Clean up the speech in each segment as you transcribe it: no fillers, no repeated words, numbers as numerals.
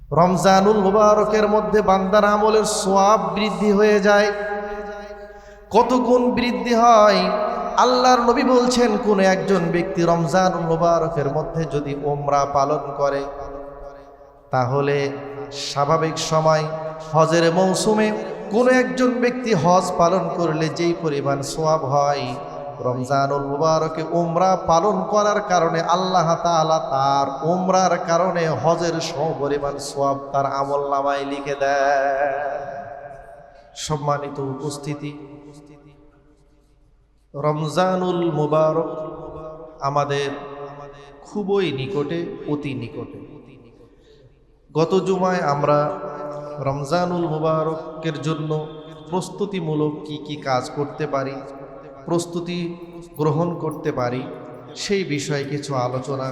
রমজানুল মুবারকের মধ্যে বান্দার আমলের সওয়াব বৃদ্ধি হয়ে যায়। কত গুণ বৃদ্ধি হয়। আল্লাহর নবী বলছেন, কোন একজন ব্যক্তি রমজানুল মুবারকের মধ্যে যদি উমরা পালন করে, তাহলে স্বাভাবিক সময় হজের মৌসুমে কোনো একজন ব্যক্তি হজ পালন করলে যেই পরিমাণ সওয়াব হয়, রমজানুল মুবারকে উমরা পালন করার কারণে আল্লাহ তাআলা তার উমরার কারণে হজের সমপরিমাণ সওয়াব তার আমলনামায় লিখে দেয়। সম্মানিত উপস্থিতি, রমজানুল মুবারক আমাদের খুবই নিকটে, অতি নিকটে। গত জুমায় আমরা রমজানুল মুবারকের জন্য প্রস্তুতিমূলক কি কাজ করতে পারি, প্রস্তুতি গ্রহণ করতে পারি, সেই বিষয়ে কিছু আলোচনা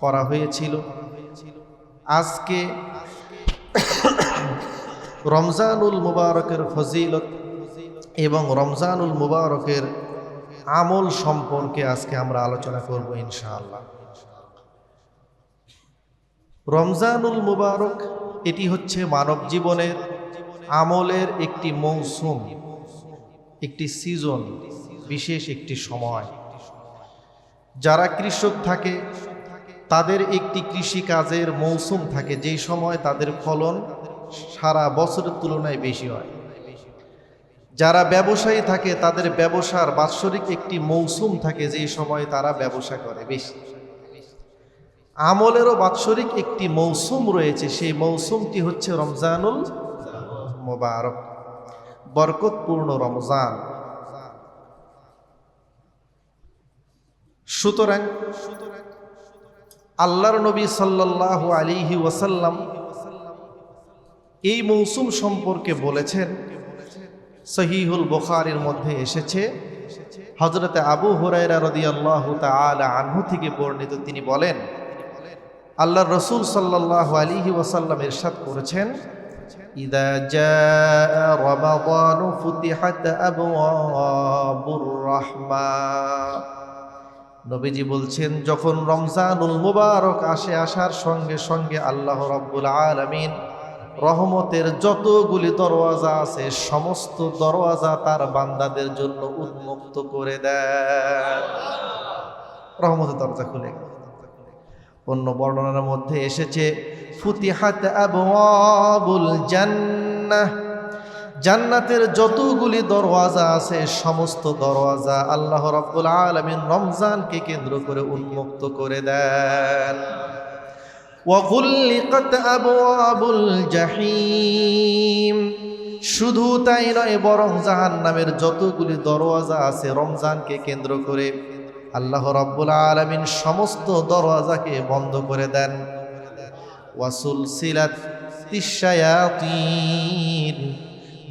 করা হয়েছিল। আজকে রমজানুল মুবারকের ফজিলত এবং রমজানুল মুবারকের আমল সম্পর্কে আজকে আমরা আলোচনা করব ইনশাআল্লাহ। রমজানুল মুবারক এটি হচ্ছে মানব জীবনের আমলের একটি মৌসুম, একটি সিজন, বিশেষ একটি সময়। যারা কৃষক থাকে তাদের একটি কৃষি কাজের মৌসুম থাকে, যেই সময় তাদের ফলন সারা বছরের তুলনায় বেশি হয়। যারা ব্যবসায়ী থাকে তাদের ব্যবসার বাৎসরিক একটি মৌসুম থাকে, যেই সময় তারা ব্যবসা করে বেশি। আমলেরও বাৎসরিক একটি মৌসুম রয়েছে, সেই মৌসুমটি হচ্ছে রমজানুল মুবারক, বরকতপূর্ণ রমজান। সুতরাং আল্লাহর নবী সাল্লাল্লাহু আলাইহি ওয়াসাল্লাম এই মৌসুম সম্পর্কে বলেছেন। সহিহুল বুখারীর মধ্যে এসেছে, হযরতে আবু হুরায়রা রাদিয়াল্লাহু তাআলা আনহু থেকে বর্ণিত, তিনি বলেন, আল্লাহর রাসূল সাল্লাল্লাহু আলাইহি ওয়াসাল্লাম ইরশাদ করেছেন, ইযা জাআ রমাদান ফুতিহাত আবওয়াবুর রাহমা। নবীজি বলছেন, যখন রমজানুল মুবারক আসে, আসার সঙ্গে সঙ্গে আল্লাহ রাব্বুল আলামিন রহমতের যতগুলি দরওয়াজা আছে সমস্ত দরওয়াজা তার বান্দাদের জন্য উন্মুক্ত করে দেয়। রহমতের দরজা খুলে গেল। অন্য বর্ণনার মধ্যে এসেছে, ফুতিহাত আবওয়াবুল জান্নাহ, জান্নাতের যতগুলি দরওয়াজা আছে সমস্ত দরওয়াজা আল্লাহ রাব্বুল আলামিন রমজানকে কেন্দ্র করে উন্মুক্ত করে দেন। ওয়া গুল্লিকাত আবওয়াবুল জাহিম, শুধু তাই নয়, বরং জাহান্নামের যতগুলি দরওয়াজা আছে রমজানকে কেন্দ্র করে আল্লাহ রাব্বুল আলামিন সমস্ত দরওয়াজাকে বন্ধ করে দেন। ওয়াসুলসিলাত তিশায়াতিন,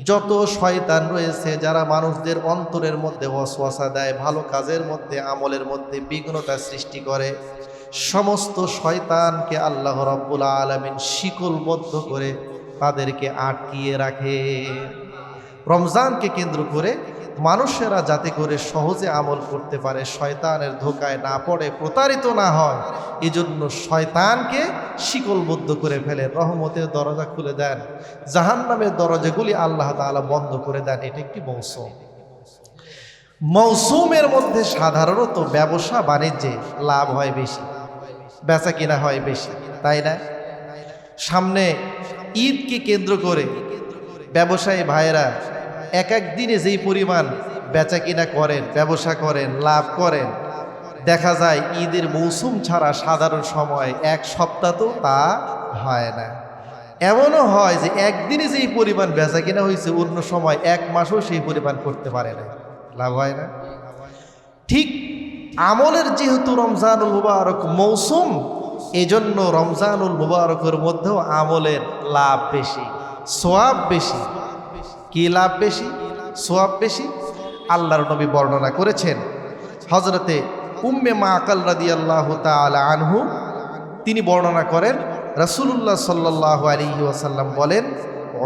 যত শয়তান রয়েছে যারা মানুষদের অন্তরের মধ্যে ওয়াসওয়াসা দেয়, ভালো কাজের মধ্যে আমলের মধ্যে বিঘ্নতা সৃষ্টি করে, সমস্ত শয়তানকে আল্লাহ রাব্বুল আলামিন শিকলবদ্ধ করে তাদেরকে আটকিয়ে রাখে। রমজানকে কেন্দ্র করে মানুষেরা যাতে করে সহজে আমল করতে পারে, শয়তানের ধোকায় না পড়ে, প্রতারিত না হয়, এজন্য শয়তানকে শিকলবদ্ধ করে ফেলে, রহমতের দরজা খুলে দেন, জাহান্নামের দরজাগুলি আল্লাহ তাআলা বন্ধ করে দেন। এটা একটি মৌসুম। মৌসুমের মধ্যে সাধারণত ব্যবসা বাণিজ্যে লাভ হয় বেশি, বেচা কিনা হয় বেশি, তাই না? সামনে ঈদকে কেন্দ্র করে ব্যবসায়ী ভাইয়েরা এক এক দিনে যেই পরিমাণ বেচা কিনা করেন, ব্যবসা করেন, লাভ করেন, দেখা যায় ঈদের মৌসুম ছাড়া সাধারণ সময় এক সপ্তাহ তো তা হয় না। এমনও হয় যে একদিনে যেই পরিমাণ বেচা কিনা হয়েছে অন্য সময় এক মাসও সেই পরিমাণ করতে পারে না, লাভ হয় না। ঠিক আমলের যেহেতু রমজানুল মুবারক মৌসুম, এজন্য রমজানুল মুবারকের মধ্যেও আমলের লাভ বেশি, সওয়াব বেশি। কি লাভ বেশি, সওয়াব বেশি? আল্লাহর নবী বর্ণনা করেছেন, হযরতে উম্মে মাকাল রাদিয়াল্লাহু তাআলা আনহু তিনি বর্ণনা করেন, রাসূলুল্লাহ সাল্লাল্লাহু আলাইহি ওয়াসাল্লাম বলেন,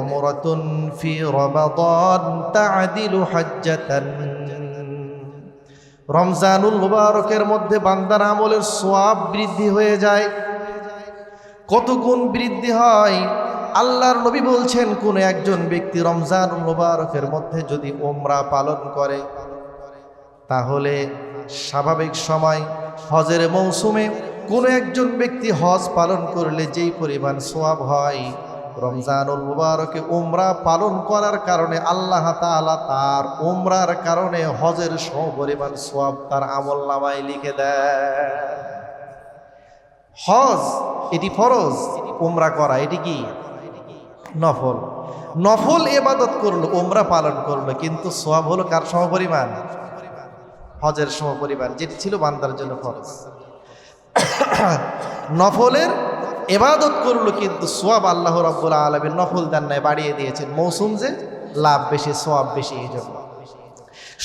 উমরাতুন ফি রমাদান তা'দিলু হাজ্জাতান। রমজানুল মুবারকের মধ্যে বান্দার আমলের সওয়াব বৃদ্ধি হয়ে যায়। কত গুণ বৃদ্ধি হয়। আল্লাহর নবী বলছেন, কোন একজন ব্যক্তি রমজানুল মুবারকের মধ্যে যদি উমরা পালন করে, তাহলে স্বাভাবিক সময় হজের মৌসুমে কোন একজন ব্যক্তি হজ পালন করলে যেই পরিমাণ সওয়াব হয়, রমজানুল মুবারকে উমরা পালন করার কারণে আল্লাহ তাআলা তার উমরার কারণে হজের সমপরিমাণ সওয়াব তার আমলনামায় লিখে দেয়। হজ এটি ফরজ, উমরা করা এটি কি নফল। নফল ইবাদত করলো, উমরা পালন করলো, কিন্তু সওয়াব হলো কার সমপরিমাণ? হজের সমপরিমাণ, যেটি ছিল বান্দার জন্য ফরজ। নফলের ইবাদত করলো, কিন্তু সওয়াব আল্লাহ রাব্বুল আলামিন নফল দান নাই, বাড়িয়ে দিয়েছেন। মৌসুম যে লাভ বেশি, সওয়াব বেশি, এই জন্য।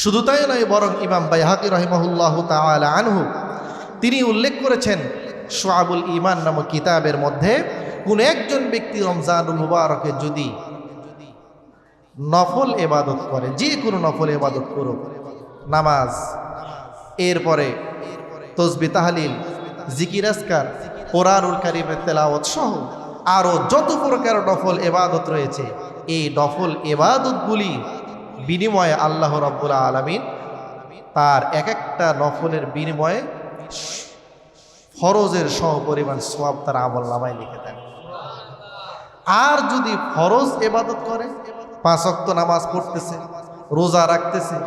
শুধু তাই নয়, বরং ইমাম বাইহাকি রাহিমাহুল্লাহু তাআলা আনহু তিনি উল্লেখ করেছেন শুআবুল ঈমান নামক কিতাবের মধ্যে, কোন একজন ব্যক্তি রমজানুল মুবারকে যদি নফল ইবাদত করে, যে কোনো নফল ইবাদত করুক, নামাজ, এরপরে তসবিহ তাহলিল, জিকির আজকার, কোরআনুল কারীমের তেলাওয়াত সহ আরও যত প্রকার নফল ইবাদত রয়েছে, এই নফল ইবাদতগুলি বিনিময়ে আল্লাহ রাব্বুল আলামিন তার এক একটা নফলের বিনিময়ে ফরজের সমপরিমাণ সওয়াব তার আমলনামায় লিখে দেন। আর যদি ফরজ ইবাদত করে, 5 ওয়াক্ত নামাজ পড়তেছে, রোজা রাখতেছে,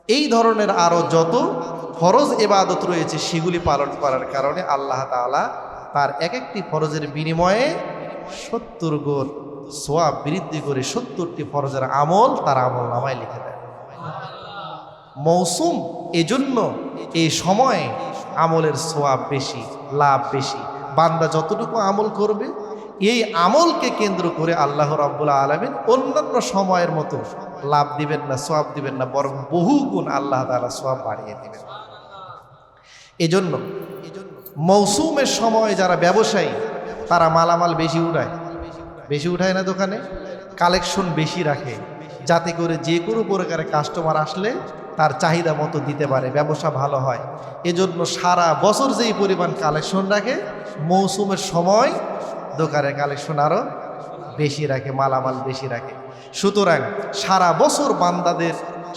এই ধরনের আরো যত ফরজ ইবাদত রয়েছে, সেগুলি পালন করার কারণে আল্লাহ তাআলা তার এক একটি ফরজের বিনিময়ে 70 গুণ সওয়াব বৃদ্ধি করে 70টি ফরজের আমল তার আমলনামায় লিখে দেন। মৌসুম, এজন্য এই সময়ে আমলের সওয়াব বেশি, লাভ বেশি। বান্দা যতটুকু আমল করবে, এই আমলকে কেন্দ্র করে আল্লাহ রাব্বুল আলামিন অন্যান্য সময়ের মতো লাভ দিবেন না, সওয়াব দিবেন না, বরং বহু গুণ আল্লাহ তাআলা সওয়াব বাড়িয়ে দিবেন। এজন্য মৌসুমের সময় যারা ব্যবসায়ী, তারা মালামাল বেশি উঠায় না, দোকানে কালেকশন বেশি রাখে, যাতে করে যে কোনো প্রকারের কাস্টমার আসলে তার চাহিদা মতো দিতে পারে, ব্যবসা ভালো হয়। এজন্য সারা বছর যেই পরিমাণ কালেকশন রাখে, মৌসুমের সময় দোকানের কালেকশন আরও বেশি রাখে, মালামাল বেশি রাখে। সুতরাং সারা বছর বান্দাদের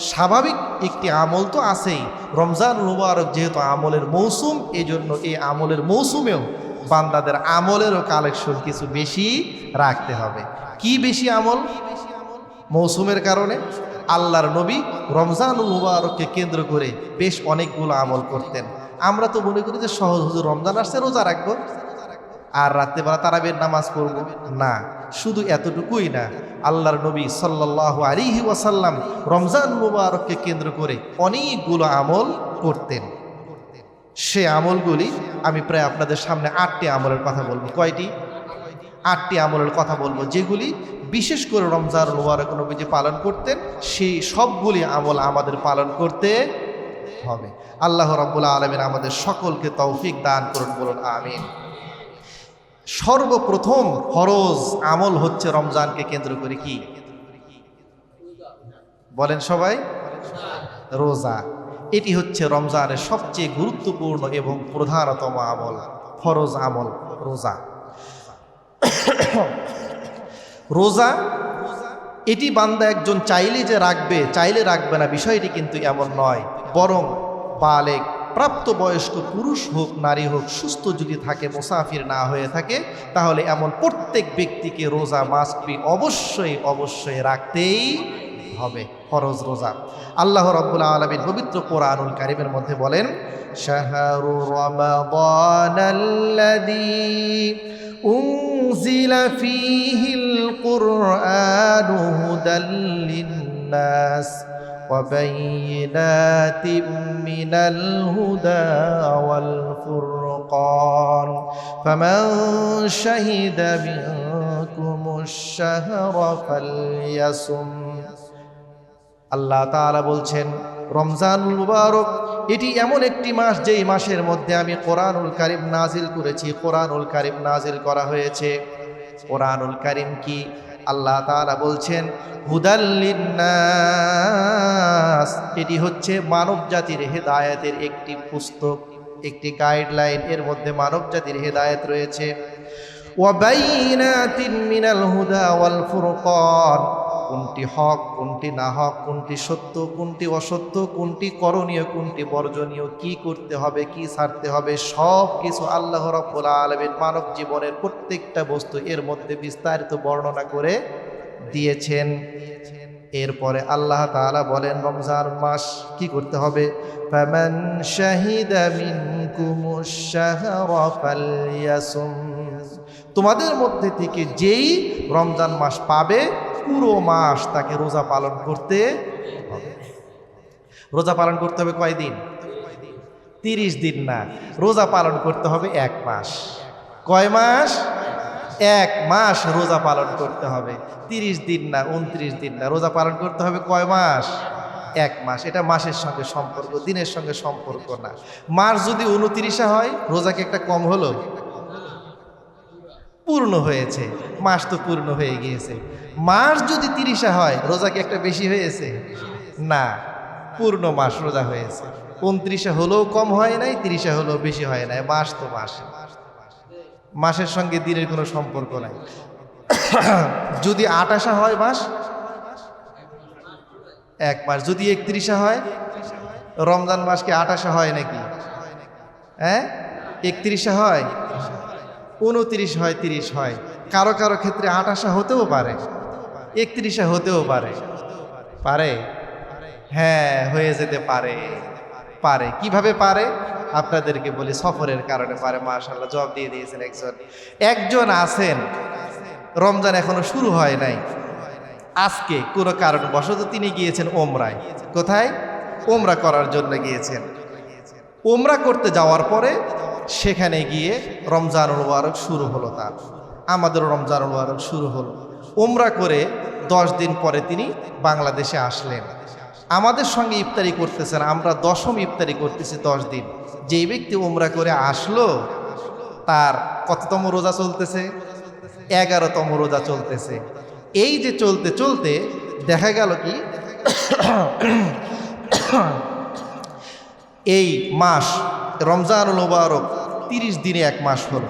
স্বাভাবিক একটি আমল তো আছেই, রমজানুল মুবারক যেহেতু আমলের মৌসুম, এজন্য এই আমলের মৌসুমেও বান্দাদের আমলেরও কালেকশন কিছু বেশি রাখতে হবে। কি বেশি আমল? মৌসুমের কারণে আল্লাহর নবী রমজানুল মুবারককে কেন্দ্র করে বেশ অনেকগুলো আমল করতেন। আমরা তো মনে করি যে সহজ, হুজুর রমজান আসছে রোজা রাখবো আর রাত্রেবেলা তারাবির নামাজ পড়ব, না, শুধু এতটুকুই না। আল্লাহর নবী সাল্লাল্লাহু আলাইহি ওয়াসাল্লাম রমজান মুবারককে কেন্দ্র করে অনেকগুলো আমল করতেন। সে আমলগুলি আমি প্রায় আপনাদের সামনে 8টি আমলের কথা বলবো। কয়টি? 8টি আমলের কথা বলবো, যেগুলি বিশেষ করে রমজান মুবারক নবীজি পালন করতেন। সেই সবগুলি আমল আমাদের পালন করতে হবে। আল্লাহ রাব্বুল আলামিন আমাদের সকলকে তৌফিক দান করুন, বলুন আমিন। সর্বপ্রথম ফরজ আমল হচ্ছে রমজানকে কেন্দ্র করে কি বলেন সবাই? রোজা। এটি হচ্ছে রমজানের সবচেয়ে গুরুত্বপূর্ণ এবং প্রধানতম আমল, ফরজ আমল রোজা। রোজা এটি বান্দা একজন চাইলে যে রাখবে, চাইলে রাখবে না, বিষয়টি কিন্তু এমন নয়। বরং বালেগ, প্রাপ্তবয়স্ক পুরুষ হোক নারী হোক, সুস্থ যদি থাকে, মুসাফির না হয়ে থাকে, তাহলে এমন প্রত্যেক ব্যক্তিকে রোজা মাস্ট বি, অবশ্যই রাখতেই হবে, ফরজ রোজা। আল্লাহ রাব্বুল আলামিন পবিত্র কোরআনুল কারীমের মধ্যে বলেন, শাহরু রমাদানাল্লাযী উনজিলা ফীহিল কুরআনু হুদাল লিন্নাস وبينات من الهدى والفرقان فمن شهد منكم الشهر فليصم। আল্লাহ তাআলা বলছেন, রমজানুল মুবারক এটি এমন একটি মাস, যেই মাসের মধ্যে আমি কোরআনুল কারীম নাজিল করেছি। কোরআনুল কারীম নাজিল করা হয়েছে। কোরআনুল কারীম কি? আল্লাহ তাআলা বলছেন, হুদাল লিন্নাস, এটি হচ্ছে মানব জাতির হেদায়েতের একটি পুস্তক। একটি গাইডলাইন, এর মধ্যে মানব জাতির হেদায়েত রয়েছে। ওয়াবাইনাতিন মিনাল হুদা ওয়াল ফুরকান, কোনটি হক কোনটি না হক, কোনটি সত্য কোনটি অসত্য, কোনটি করণীয় কোনটি বর্জনীয়, কি করতে হবে কি ছাড়তে হবে, সব কিছু আল্লাহ রাব্বুল আলামিন মানব জীবনের প্রত্যেকটা বস্তু এর মধ্যে বিস্তারিত বর্ণনা করে দিয়েছেন। এরপরে আল্লাহ তাআলা বলেন রমজান মাস কি করতে হবে, ফামান শাহিদা মিনকুমুশ শাহরা ফালইয়াসুম, তোমাদের মধ্যে থেকে যেই রমজান মাস পাবে পুরো মাস তাকে রোজা পালন করতে হবে। রোজা পালন করতে হবে কয়দিন? 30 দিন না, রোজা পালন করতে হবে 1 মাস। কয় মাস? 1 মাস রোজা পালন করতে হবে। 30 দিন না, 29 দিন না, রোজা পালন করতে হবে কয় মাস? 1 মাস। এটা মাসের সঙ্গে সম্পর্ক, দিনের সঙ্গে সম্পর্ক না। মাস যদি 29 হয়, রোজা কি একটা কম হলো? পূর্ণ হয়েছে, মাস তো পূর্ণ হয়ে গিয়েছে। মাস যদি 30 হয়, রোজা কি একটা বেশি হয়েছে? না, পূর্ণ মাস রোজা হয়েছে। 29 হলেও কম হয় নাই, 30 হলেও বেশি হয় নাই, মাস তো মাস। মাসের সঙ্গে দিনের কোনো সম্পর্ক নাই। যদি 28 হয় মাস, 1 মাস। যদি 31 হয়, রমজান মাস কি 28 হয় নাকি? হ্যাঁ, 31 হয়, 29 হয়, 30 হয়। কারো কারো ক্ষেত্রে 28 হতেও পারে, 31 হতেও পারে। পারে? হ্যাঁ, হয়ে যেতে পারে। পারে কিভাবে পারে আপনাদেরকে বলি, সফরের কারণে পারে। মাশাআল্লাহ, জবাব দিয়ে দিয়েছেন একজন আছেন, রমজান এখনো শুরু হয় নাই, আজকে কোনো কারণবশত তিনি গিয়েছেন ওমরায়। কোথায়? ওমরা করার জন্য গিয়েছেন। ওমরা করতে যাওয়ার পরে সেখানে গিয়ে রমজানুল মুবারক শুরু হলো তার। আমাদের রমজানুল মুবারক শুরু হলো। ওমরা করে 10 দিন পরে তিনি বাংলাদেশে আসলেন। আমাদের সঙ্গে ইফতারি করতেছেন, আমরা 10ম ইফতারি করতেছি 10 দিন। যেই ব্যক্তি ওমরা করে আসলো তার কততম রোজা চলতেছে? 11তম রোজা চলতেছে। এই যে চলতে চলতে দেখা গেল কি এই মাস রমজানুল মুবারক 30 দিনে 1 মাস হলো।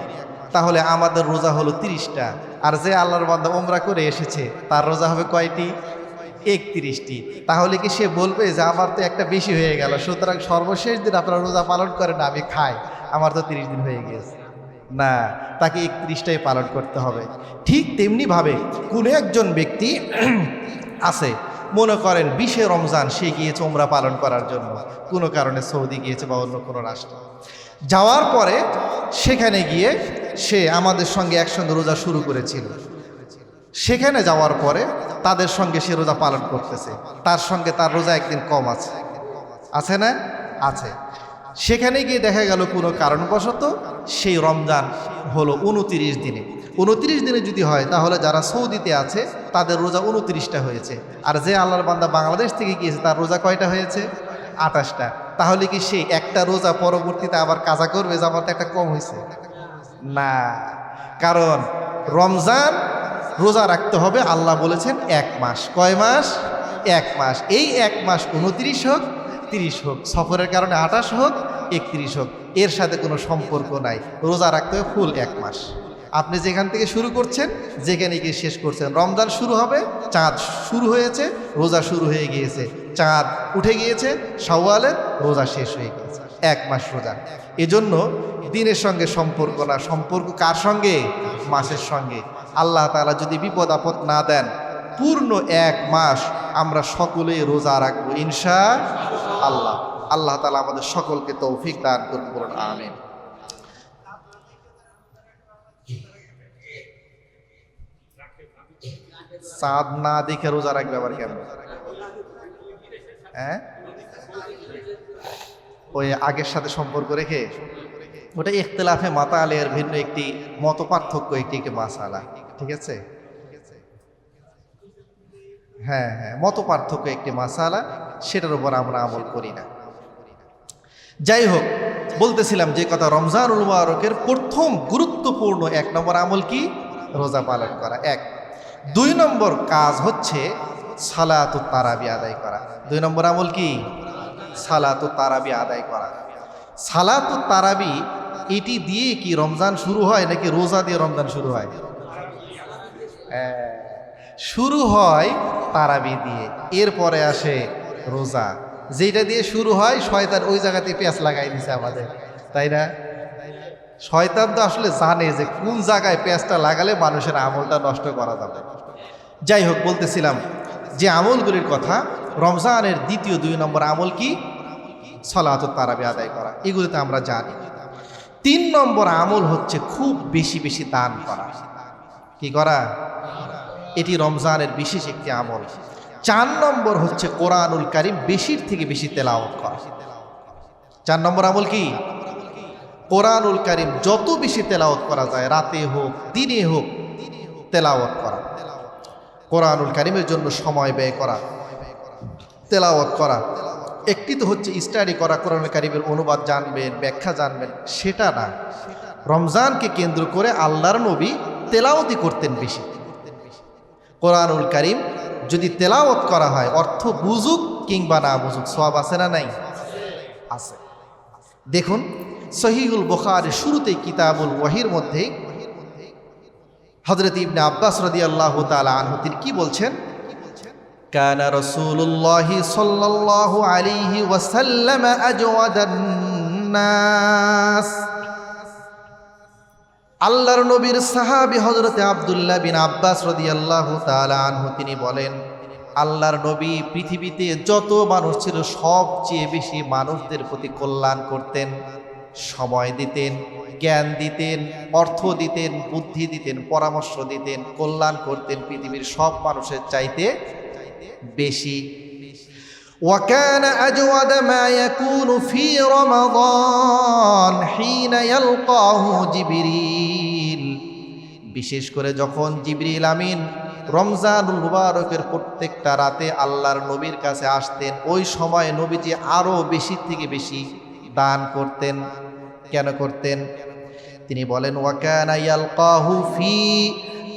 তাহলে আমাদের রোজা হলো 30টা, আর যে আল্লাহর বান্দা ওমরা করে এসেছে তার রোজা হবে কয়টি? 31টি। তাহলে কি সে বলবে যে আমার তো একটা বেশি হয়ে গেল, সুতরাং সর্বশেষ দিন আপনারা রোজা পালন করেন, আমি খাই, আমার তো 30 দিন হয়ে গিয়েছে? না, তাকে 31টাই পালন করতে হবে। ঠিক তেমনিভাবে কোনো একজন ব্যক্তি আছে, মনে করেন 20শে রমজান সে গিয়েছে ওমরা পালন করার জন্য, কোনো কারণে সৌদি গিয়েছে বা অন্য কোনো রাষ্ট্রে। যাওয়ার পরে সেখানে গিয়ে সে আমাদের সঙ্গে একসঙ্গে রোজা শুরু করেছিল। সেখানে যাওয়ার পরে তাদের সঙ্গে সে রোজা পালন করতেছে, তার সঙ্গে তার রোজা একদিন কম আছে, আছে না? আছে। সেখানে গিয়ে দেখা গেল কোনো কারণবশত সেই রমজান হলো 29 দিনে। 29 দিনে যদি হয় তাহলে যারা সৌদিতে আছে তাদের রোজা 29টা হয়েছে, আর যে আল্লাহর বান্দা বাংলাদেশ থেকে গিয়েছে তার রোজা কয়টা হয়েছে? 28টা। তাহলে কি সেই একটা রোজা পরবর্তীতে আবার কাজা করবে যে আমার তো একটা কম হয়েছে? না, কারণ রমজান রোজা রাখতে হবে, আল্লাহ বলেছেন 1 মাস। কয় মাস? 1 মাস। এই 1 মাস 29 হোক 30 হোক, সফরের কারণে 28 হোক 31 হোক, এর সাথে কোনো সম্পর্ক নাই। রোজা রাখতে হবে ফুল 1 মাস। আপনি যেখান থেকে শুরু করছেন, যেখানে গিয়ে শেষ করছেন, রমজান শুরু হবে, চাঁদ শুরু হয়েছে, রোজা শুরু হয়ে গিয়েছে, চাঁদ উঠে গিয়েছে, শাওয়ালের রোজা শেষ হয়ে গিয়েছে, 1 মাস রোজা। এজন্য দিনের সঙ্গে সম্পর্ক না, সম্পর্ক কার সঙ্গে? মাসের সঙ্গে। আল্লাহ তাআলা যদি বিপদ আপদ না দেন, পূর্ণ 1 মাস আমরা সকলেই রোজা রাখবো ইনশাআল্লাহ। আল্লাহ তাআলা আমাদের সকলকে তৌফিক দান করুন, বলুন আমিন। চাঁদ না দেখে রোজা রাখবে আবার কেন? হ্যাঁ, ওই আগের সাথে সম্পর্ক রেখে, ওটা ইখতিলাফে মাতালের ভিন্ন একটি মত পার্থক্য, একটি মাসালা, ঠিক আছে? হ্যাঁ হ্যাঁ, মত পার্থক্য একটি মাসালা, সেটার উপর আমরা আমল করি না। যাই হোক, বলতেছিলাম যে কথা, রমজানুল মুবারকের প্রথম গুরুত্বপূর্ণ 1 নম্বর আমল কি? রোজা পালন করা। 1। 2 নম্বর কাজ হচ্ছে সালাতুত তারাবি আদায় করা। 2 নম্বর আমল কি? সালাতুত তারাবি আদায় করা। সালাতুত তারাবি এটি দিয়ে কি রমজান শুরু হয় নাকি রোজা দিয়ে রমজান শুরু হয়? শুরু হয় তারাবি দিয়ে, এরপরে আসে রোজা। যেটা দিয়ে শুরু হয় শয়তান ওই জায়গাতে পেঁয়াজ লাগাই দিছে আমাদের, তাই না? শয়তান তো আসলে জানে যে কোন জায়গায় পেঁয়াজটা লাগালে মানুষের আমলটা নষ্ট করা যাবে। যাই হোক, বলতেছিলাম যে আমলগুলির কথা, রমজানের দ্বিতীয় 2 নম্বর আমল কি? সালাতুত তারাবি আদায় করা। এগুলিতে আমরা জানি। 3 নম্বর আমল হচ্ছে খুব বেশি বেশি দান করা। কি করা? এটি রমজানের বিশেষ একটি আমল। 4 নম্বর হচ্ছে কোরআনুল কারীম বেশির থেকে বেশি তেলাওয়াত করা। 4 নম্বর আমল কি? কোরআনুল কারীম যত বেশি তেলাওয়াত করা যায়, রাতে হোক দিনে হোক, তেলাওয়াত করা। কোরআনুল কারীমের জন্য সময় ব্যয় করা, তেলাওয়াত করা। একটি তো হচ্ছে স্টাডি করা, কোরআনুল কারীমের অনুবাদ জানবেন, ব্যাখ্যা জানবেন, সেটা না। রমজানকে কেন্দ্র করে আল্লাহর নবী তেলাওয়াতই করতেন বেশি। কোরআনুল কারীম যদি তেলাওয়াত করা হয়, অর্থ বুঝুক কিংবা না বুঝুক, সওয়াব আছে না নাই? আছে। দেখুন সহিহুল বুখারীর শুরুতেই কিতাবুল ওয়াহির মধ্যে হযরত ইবনে আব্বাস রাদিয়াল্লাহু তাআলা আনহু তিনি কি বলছেন? কানা রাসূলুল্লাহি সাল্লাল্লাহু আলাইহি ওয়াসাল্লাম আজওয়াদান নাস। আল্লাহর নবীর সাহাবী হযরতে আব্দুল্লাহ বিন আব্বাস রাদিয়াল্লাহু তাআলা আনহু তিনি বলেন, আল্লাহর নবী পৃথিবীতে যত মানুষ ছিল সবচেয়ে বেশি মানুষদের প্রতি কল্যাণ করতেন, সময় দিতেন, জ্ঞান দিতেন, অর্থ দিতেন, বুদ্ধি দিতেন, পরামর্শ দিতেন, কল্যাণ করতেন পৃথিবীর সব মানুষের চাইতে বেশি। وكان أجود ما يكون في رمضان حين يلقاه جبريل। বিশেষ করে যখন জিবরিল আমিন রমজানুল মুবারকের প্রত্যেকটা রাতে আল্লাহর নবীর কাছে আসতেন, ওই সময় নবীজি আরো বেশি থেকে বেশি দান করতেন। কেন করতেন? তিনি বলেন, ওয়াকানা ইয়ালকাহু ফি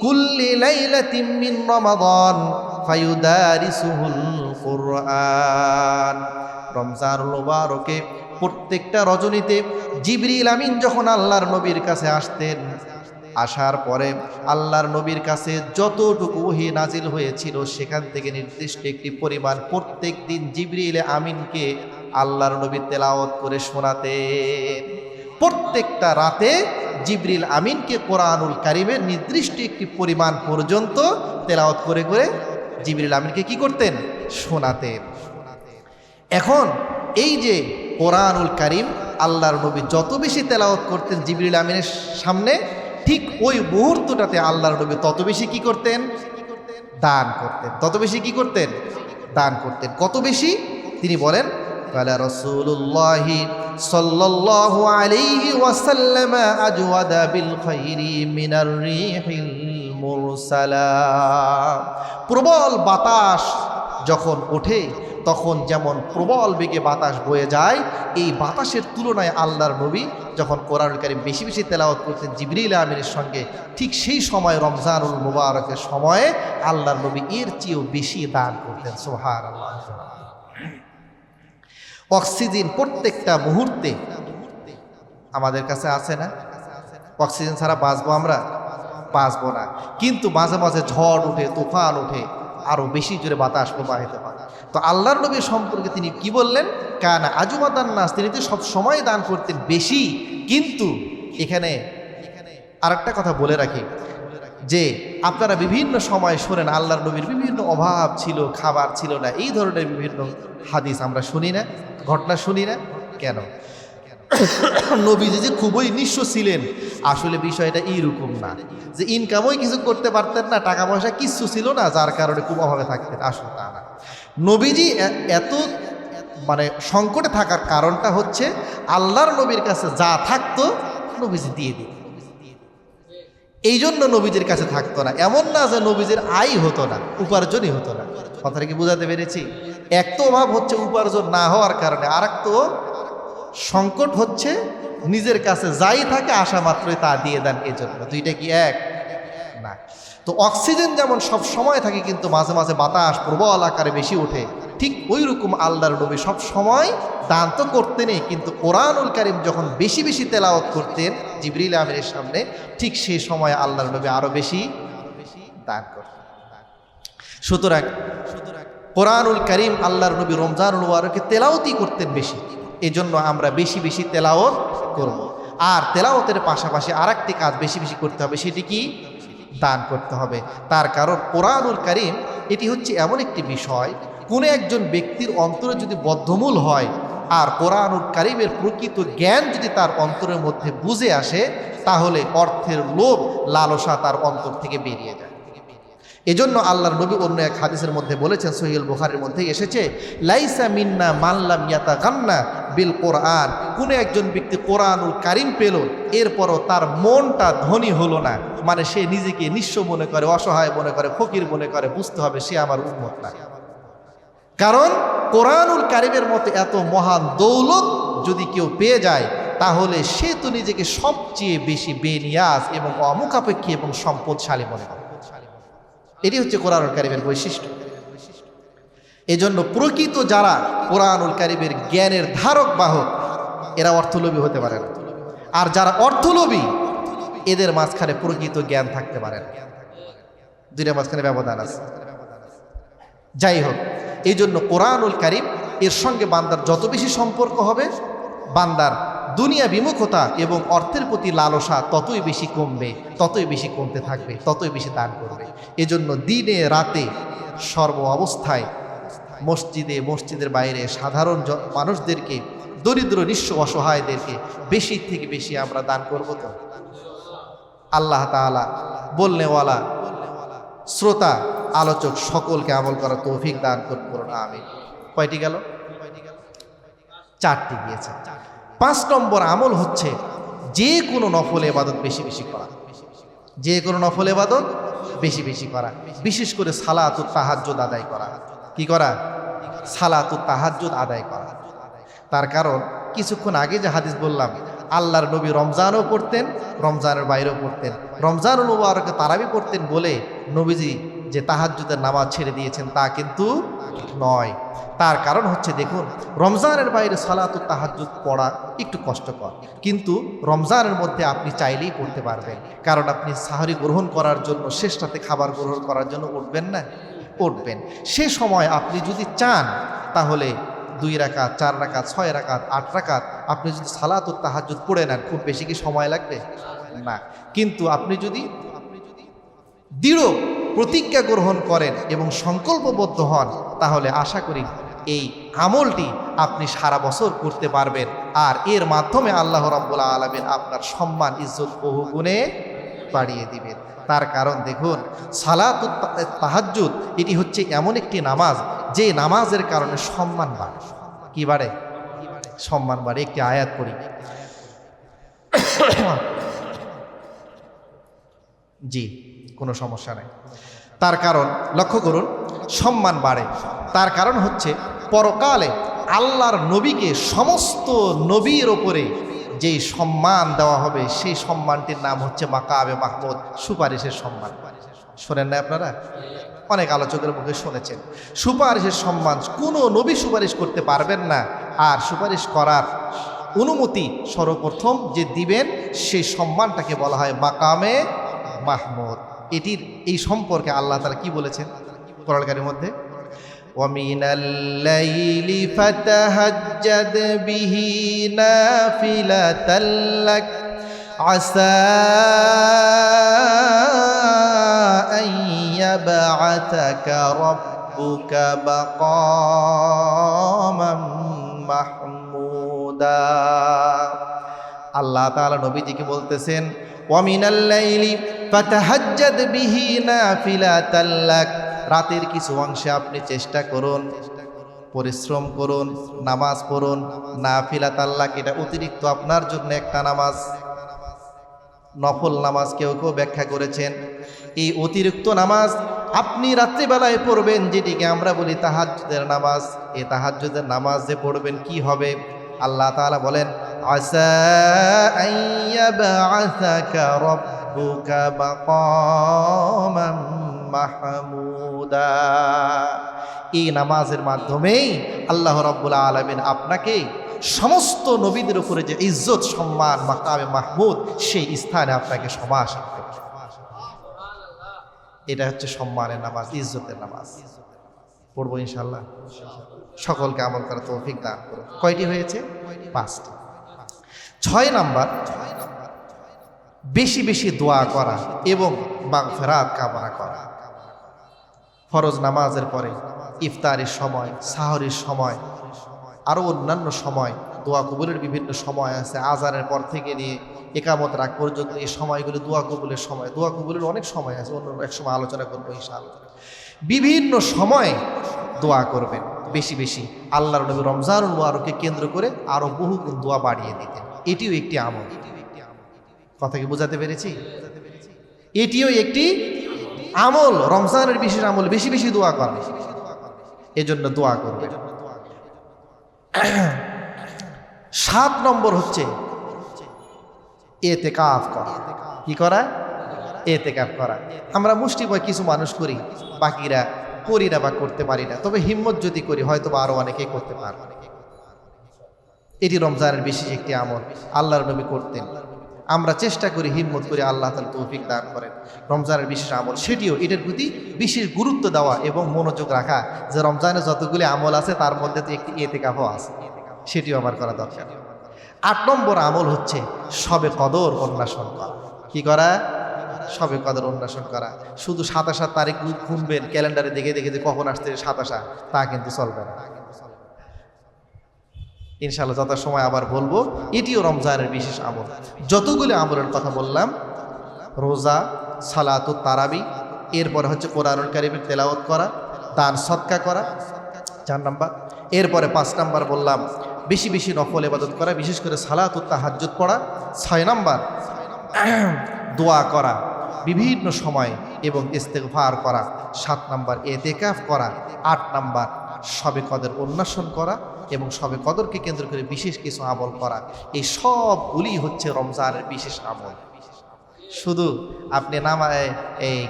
কুল্লি লাইলাতিন মিন রমাদান ফায়ুদারিসুহুল কুরআন। রমজানুল মুবারকে প্রত্যেকটা রজনীতে জিবরিল আমিন যখন আল্লাহর নবীর কাছে আসতেন, আসার পরে আল্লাহর নবীর কাছে যতটুকু ওহী নাজিল হয়েছিল সেখান থেকে নির্দিষ্ট একটি পরিমাণ প্রত্যেক দিন জিবরিল আমিনকে আল্লাহর নবী তেলাওয়াত করে শোনাতেন। প্রত্যেকটা রাতে জিবরিল আমিনকে কোরআনুল কারীমের নির্দিষ্ট একটি পরিমাণ পর্যন্ত তেলাওয়াত করে করে জিবরিল আমিনকে কি করতেন? শোনাতেন। এখন এই যে কোরআনুল কারীম আল্লাহর নবী যত বেশি তেলাওয়াত করতেন জিবরিল আমিনের সামনে, ঠিক ওই মুহূর্তটাতে আল্লাহর নবী তত বেশি কি করতেন? দান করতেন। তত বেশি কি করতেন? দান করতেন। কত বেশি? তিনি বলেন, কালা রাসূলুল্লাহি সাল্লাল্লাহু আলাইহি ওয়াসাল্লাম আজওয়াদা বিল খাইরি মিনার রিহিল মুরসালা। প্রবল বাতাস যখন ওঠে তখন যেমন প্রবল বেগে বাতাস বয়ে যায়, এই বাতাসের তুলনায় আল্লাহর নবী যখন কোরআনুল কারীম বেশি বেশি তেলাওয়াত করতেন জিবরিল আমিনের সঙ্গে, ঠিক সেই সময় রমজানুল মুবারকের সময়ে আল্লাহর নবী এর চেয়েও বেশি দান করতেন। সুবহানাল্লাহ। অক্সিজেন প্রত্যেকটা মুহূর্তে আমাদের কাছে আছে না? অক্সিজেন ছাড়া বাঁচবো আমরা? বাঁচবো না। কিন্তু মাঝে মাঝে ঝড় উঠে, তুফান উঠে, আরো বেশি জোরে বাতাস প্রবাহিত হয়। তো আল্লাহর নবী সম্পর্কে তিনি কি বললেন? কানা আজওয়াদান নাস, তিনি তো সব সময় দান করতেন বেশি। কিন্তু এখানে আরেকটা কথা বলে রাখি যে আপনারা বিভিন্ন সময় শোনেন আল্লাহর নবীর বিভিন্ন অভাব ছিল, খাবার ছিল না, এই ধরনের বিভিন্ন হাদিস আমরা শুনি না, ঘটনা শুনি না। কেন? নবীজি যে খুবই নিঃস্ব ছিলেন, আসলে বিষয়টা এইরকম না যে ইনকামই কিছু করতে পারতেন না, টাকা পয়সা কিচ্ছু ছিল না, যার কারণে খুব অভাবে থাকতেন। আসলে তা না। নবীজি এত সংকটে থাকার কারণটা হচ্ছে আল্লাহর নবীর কাছে যা থাকতো নবীজি দিয়ে দিত। এই জন্য নবীজির কাছে থাকতো না। এমন না যে নবীজির আয় হতো না, উপার্জনই হতো না। কথাটা কি বুঝাতে পেরেছি? এক তো অভাব হচ্ছে উপার্জন না হওয়ার কারণে, আর এক তো সংকট হচ্ছে নিজের কাছে যাই থাকে আসা মাত্রই তা দিয়ে দেন। এজন্য দুইটা কি এক? না। তো অক্সিজেন যেমন সব সময় থাকে কিন্তু মাঝে মাঝে বাতাস প্রবল আকারে বেশি ওঠে, ঠিক ওই রকম আল্লাহর নবী সব সময় দান তো করতেনই, কিন্তু কোরআনুল কারীম যখন বেশি বেশি তেলাওয়াত করতেন জিবরিল আমিনের সামনে, ঠিক সেই সময় আল্লাহর নবী আরো বেশি দান করতেন। সুতরাং কোরআনুল কারীম আল্লাহর নবী রমজানুল মুবারকে তেলাওয়াতই করতেন বেশি, এজন্য আমরা বেশি বেশি তেলাওয়াত করব। আর তেলাওয়াতের পাশাপাশি আরেকটি কাজ বেশি বেশি করতে হবে, সেটি কি? দান করতে হবে। তার কারণ কোরআনুল কারীম এটি হচ্ছে এমন একটি বিষয়, কোনো একজন ব্যক্তির অন্তরে যদি বদ্ধমূল হয় আর কোরআনুল কারীমের প্রকৃত জ্ঞান যদি তার অন্তরের মধ্যে বুঝে আসে, তাহলে অর্থের লোভ লালসা তার অন্তর থেকে বেরিয়ে যায়। এজন্য আল্লাহর নবী অন্য এক হাদিসের মধ্যে বলেছেন, সহিহুল বুখারীর মধ্যে এসেছে, লাইসা মিন্না মান লাম ইয়াতাগান্না বিল কোরআন, কোনো একজন ব্যক্তি কোরআনুল কারীম পেল, এরপরও তার মনটা ধনী হলো না, মানে সে নিজেকে নিঃস্ব মনে করে, অসহায় মনে করে, ফকির মনে করে, বুঝতে হবে সে আমার উম্মত না। কারণ কোরআনুল কারীমের মতো এত মহান দৌলত যদি কেউ পেয়ে যায়, তাহলে সে তো নিজেকে সবচেয়ে বেশি বেনিয়াজ এবং অমুখাপেক্ষী এবং সম্পদশালী মনে করে। এটি হচ্ছে কোরআনুল কারীমের বৈশিষ্ট্য। এজন্য প্রকৃত যারা কোরআনুল কারীমের জ্ঞানের ধারক বাহক, এরা অর্থলোভী হতে পারে না। আর যারা অর্থলোভী, এদের মাঝখানে প্রকৃত জ্ঞান থাকতে পারে না। দুইটা মাঝখানে ব্যবধান আছে। যাই হোক, এই জন্য কোরআনুল কারীম এর সঙ্গে বান্দার যত বেশি সম্পর্ক হবে, বান্দার দুনিয়া বিমুখতা এবং অর্থের প্রতি লালসা ততই বেশি কমবে, ততই বেশি কমতে থাকবে, ততই বেশি দান করবে। এজন্য দিনে রাতে সর্ব অবস্থায় মসজিদের বাইরে সাধারণ মানুষদেরকে, দরিদ্র নিঃস্ব অসহায়দেরকে বেশি থেকে বেশি আমরা দান করব। তো আল্লাহ তাআলা বলনেওয়ালা, শ্রোতা, আলোচক সকলকে আমল করার তৌফিক দান করুন, আমিন। কয়টি গেল? 4টি গিয়েছে। 5 নম্বর আমল হচ্ছে যে কোনো নফল ইবাদত বেশি বেশি করা। যে কোনো নফল ইবাদত বেশি বেশি করা, বিশেষ করে সালাতুত তাহাজ্জুদ আদায় করা। কি করা? সালাতুত তাহাজ্জুদ আদায় করা। তার কারণ কিছুক্ষণ আগে যে হাদিস বললাম, আল্লাহর নবী রমজানও পড়তেন, রমজানের বাইরেও পড়তেন। রমজানুল মুবারকে তারাবি পড়তেন বলে নবীজি যে তাহাজ্জুদের নামাজ ছেড়ে দিয়েছেন তা কিন্তু নয়। তার কারণ হচ্ছে, দেখুন, রমজানের বাইরে সালাতুত তাহাজ্জুদ পড়া একটু কষ্টকর, কিন্তু রমজানের মধ্যে আপনি চাইলেই পড়তে পারবেন। কারণ আপনি সাহরি গ্রহণ করার জন্য, শেষ রাতে খাবার গ্রহণ করার জন্য উঠবেন না, উঠবেন। সে সময় আপনি যদি চান তাহলে 2 রাকাত, 4 রাকাত, 6 রাকাত, 8 রাকাত আপনি যদি সালাতুত তাহাজ্জুদ পড়ে নেন, খুব বেশি কি সময় লাগবে? না। কিন্তু আপনি যদি দৃঢ় প্রতিজ্ঞা গ্রহণ করেন এবং সংকল্পবদ্ধ হন, তাহলে আশা করি এই আমলটি আপনি সারা বছর করতে পারবেন। আর এর মাধ্যমে আল্লাহ রাব্বুল আলামিন আপনার সম্মান ইজ্জত বহুগুণে বাড়িয়ে দিবেন। তার কারণ দেখুন, সালাতুত তাহাজ্জুদ এটি হচ্ছে এমন একটি নামাজ, যে নামাজের কারণে সম্মান বাড়ে। কি বাড়ে? সম্মান বাড়ে। একটি আয়াত পড়ি। জি, কোনো সমস্যা নেই। তার কারণ লক্ষ্য করুন, সম্মান বাড়ে। তার কারণ হচ্ছে পরকালে আল্লাহর নবীকে সমস্ত নবীর ওপরে যেই সম্মান দেওয়া হবে, সেই সম্মানটির নাম হচ্ছে মাকামে মাহমুদ, সুপারিশের সম্মান। শোনেন না আপনারা? অনেক আলোচকের মুখে শুনেছেন। সুপারিশের সম্মান, কোনো নবী সুপারিশ করতে পারবেন না। আর সুপারিশ করার অনুমতি সর্বপ্রথম যে দিবেন, সেই সম্মানটাকে বলা হয় মাকামে মাহমুদ। এটির এই সম্পর্কে আল্লাহ তাআলা কি বলেছেন কোরআন কারীমের মধ্যে? ওয়ামিনাল লাইলি ফাতাহাজ্জাদ বিহি নাফিলাতাল লাক আসা আন ইয়াবআতাকা রাব্বুকা মাকামান মাহমুদা। আল্লাহ তাআলা নবীজিকে বলতেছেন, ওয়ামিনাল লাইলি ফাতাহাজ্জাদ বিহি নাফিলাতাল লাক, রাতের কিছু অংশে আপনি চেষ্টা করুন, পরিশ্রম করুন, নামাজ পড়ুন। নাফিলাতাল লাক এটা অতিরিক্ত আপনার জন্য একটা নামাজ, নফল নামাজ কেউ কেউ ব্যাখ্যা করেছেন। এই অতিরিক্ত নামাজ আপনি রাত্রিবেলায় পড়বেন, যেটিকে আমরা বলি তাহাজ্জুদের নামাজ। এই তাহাজ্জুদের নামাজ যে পড়বেন কি হবে? আল্লাহ তাআলা বলেন, আসা আন ইয়াবআসাকা রাব্বুকা মাকামান মাকামান মাহমুদা। এই নামাজের মাধ্যমেই আল্লাহ রাব্বুল আলামিন আপনাকে সমস্ত নবীদের উপরে যে ইজ্জত সম্মান মাকামে মাহমুদ সেই স্থানে আপনাকে সমাসীন করবে। এটা হচ্ছে সম্মানের নামাজ, ইজ্জতের নামাজ। পড়বো ইনশাআল্লাহ। সকলকে আমল করার তৌফিক দান করুন। কয়টি হয়েছে? 5টি। 6 নাম্বার, বেশি বেশি দোয়া করা এবং মাগফিরাত কামনা করা। ফরজ নামাজের পরে ইফতারের সময়, সাহরের সময়, আরও অন্যান্য সময়, দোয়া কবুলের বিভিন্ন সময় আছে। আজানের পর থেকে নিয়ে একামত রাগ পর্যন্ত এই সময়গুলো দোয়া কবুলের সময়। দোয়া কবুলের অনেক সময় আছে, অন্য এক সময় আলোচনা করবো ইনশাআল্লাহ। বিভিন্ন সময়ে দোয়া করবেন বেশি বেশি। আল্লাহর নবী রমজানুল মুবারককে কেন্দ্র করে আরও বহু গুণ দোয়া বাড়িয়ে দিতেন। এটিও একটি আমল। কথা কি বোঝাতে পেরেছি? এটিও একটি আমল, রমজানের বিশেষ আমল, বেশি বেশি দোয়া করা। এজন্য দোয়া করবে। 7 নম্বর হচ্ছে ইতিকাফ করা। কি করা? ইতিকাফ করা। আমরা মুষ্টিবয় কিছু মানুষ করি, বাকিরা করি না বা করতে পারি না। তবে হিম্মত যদি করি হয়তো বা আরো অনেকেই করতে পারবে। এটি রমজানের বিশেষ একটি আমল, আল্লাহর নবী করতেন। আমরা চেষ্টা করি, হিম্মত করি, আল্লাহ তাআলা তৌফিক দান করেন। রমজানের বিশেষ আমল সেটিও, এটার প্রতি বিশেষ গুরুত্ব দেওয়া এবং মনোযোগ রাখা যে রমজানে যতগুলি আমল আছে তার মধ্যে তো একটি ইতিকাফও আছে, সেটিও আমার করা দরকার। 8 নম্বর আমল হচ্ছে শবে কদর অন্বেষণ করা। কি করা? শবে কদর অন্বেষণ করা। শুধু 27 তারিখ গুনবেন ক্যালেন্ডারে দেখে দেখে যে কখন আসছে 27, তা কিন্তু চলবে না। ইনশাআল্লাহ যত সময় আবার বলবো। এটিও রমজানের বিশেষ আমল। যতগুলো আমলের কথা বললাম, রোজা, সালাতুত তারাবি, এরপরে হচ্ছে কোরআনুল কারীমের তেলাওয়াত করা, দান সদকা করা 4 নাম্বার। এরপরে 5 নাম্বার বললাম বেশি বেশি নফল ইবাদত করা, বিশেষ করে সালাতুত তাহাজ্জুদ পড়া। 6 নাম্বার দোয়া করা বিভিন্ন সময় এবং ইস্তেগফার করা। 7 নাম্বার ইতিকাফ করা। 8 নাম্বার শবে কদর অন্বেষণ করা এবং শবে কদরকে কেন্দ্র করে বিশেষ কিছু আমল করা। এই সবগুলি হচ্ছে রমজানের বিশেষ আমল। শুধু আপনি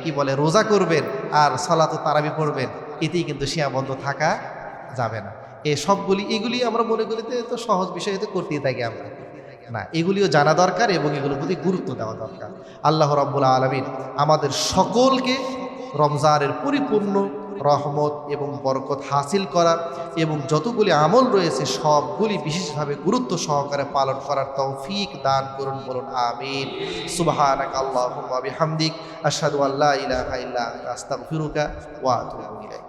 কি বলে রোজা করবেন আর সালাতুত তারাবি পড়বেন, এতেই কিন্তু সীমাবদ্ধ থাকা যাবে না। এই সবগুলি, এগুলি আমরা মনে করি তো সহজ বিষয়, এতে করতেই থাকি আমরা। না, এগুলিও জানা দরকার এবং এগুলোর প্রতি গুরুত্ব দেওয়া দরকার। আল্লাহ রাব্বুল আলামিন আমাদের সকলকে রমজানের পরিপূর্ণ রহমত এবং বরকত হাসিল করা এবং যতগুলি আমল রয়েছে সবগুলি বিশেষভাবে গুরুত্ব সহকারে পালন করার তৌফিক দান করুন, বলুন আমিন। সুবহানাকা আল্লাহুম্মা বিহামদিক আশহাদু আল্লা ইলাহা ইল্লা আনতা আস্তাগফিরুকা ওয়া আতুবু ইলাইক।